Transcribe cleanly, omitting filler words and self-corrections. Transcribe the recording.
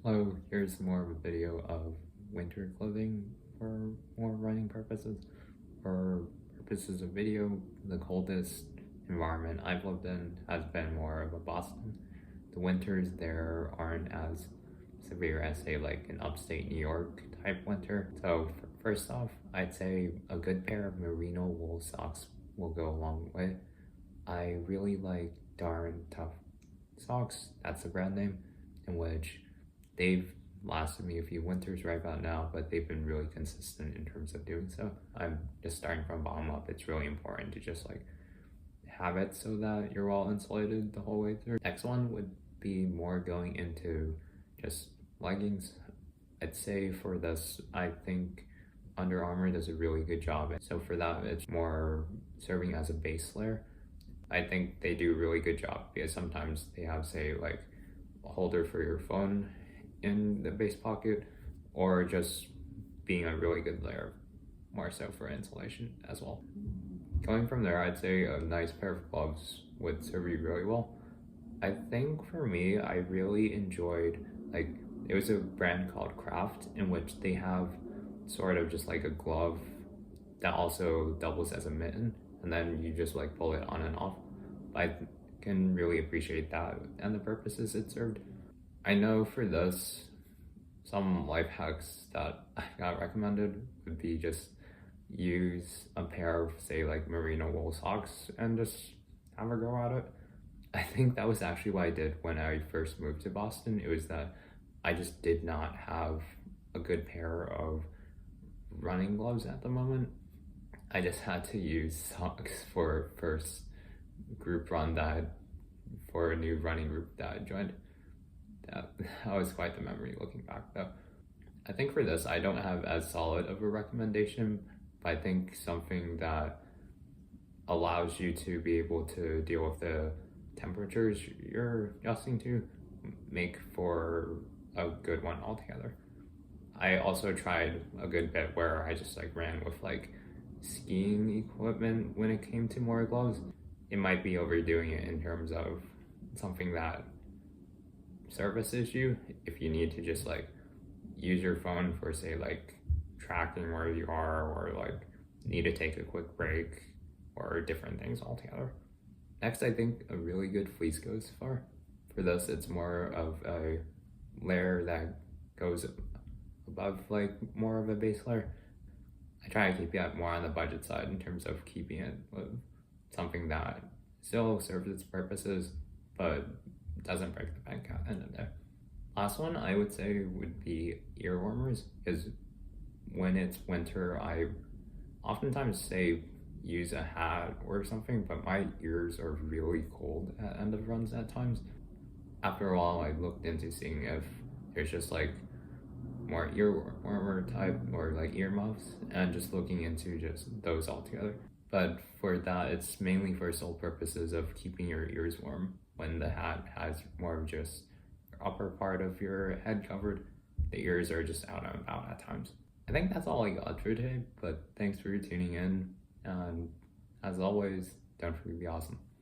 So here's more of a video of winter clothing for more running purposes. For purposes of video, the coldest environment I've lived in has been more of a Boston. The winters there aren't as severe as say like an upstate New York type winter. So first off, I'd say a good pair of merino wool socks will go a long way. I really like Darn Tough Socks, that's the brand name, in which they've lasted me a few winters right about now, but they've been really consistent in terms of doing so. I'm just starting from bottom up. It's really important to just like have it so that you're all insulated the whole way through. Next one would be more going into just leggings. I'd say for this, I think Under Armour does a really good job. So for that, it's more serving as a base layer. I think they do a really good job because sometimes they have say like a holder for your phone in the base pocket, or just being a really good layer, more so for insulation as well. Going from there, I'd say a nice pair of gloves would serve you really well. I think for me, I really enjoyed, like, it was a brand called Craft, in which they have sort of just like a glove that also doubles as a mitten, and then you just like pull it on and off. I can really appreciate that and the purposes it served. I know for this, some life hacks that I got recommended would be just use a pair of say like merino wool socks and just have a go at it. I think that was actually what I did when I first moved to Boston. It was that I just did not have a good pair of running gloves at the moment. I just had to use socks for first group run for a new running group that I joined. That was quite the memory looking back though. I think for this, I don't have as solid of a recommendation, but I think something that allows you to be able to deal with the temperatures you're adjusting to make for a good one altogether. I also tried a good bit where I just like ran with like skiing equipment when it came to more gloves. It might be overdoing it in terms of something that services you if you need to just like use your phone for say like tracking where you are, or like need to take a quick break, or different things altogether. Next, I think a really good fleece goes far. For this, it's more of a layer that goes above like more of a base layer. I try to keep it more on the budget side in terms of keeping it with something that still serves its purposes but doesn't break the bank at the end of the day. Last one I would say would be ear warmers, because when it's winter, I oftentimes say use a hat or something, but my ears are really cold at end of runs at times. After a while, I looked into seeing if there's just like more ear warmer type or like earmuffs, and just looking into just those altogether. But for that, it's mainly for sole purposes of keeping your ears warm. When the hat has more of just your upper part of your head covered, the ears are just out and about at times. I think that's all I got for today, but thanks for tuning in, and as always, don't forget to be awesome.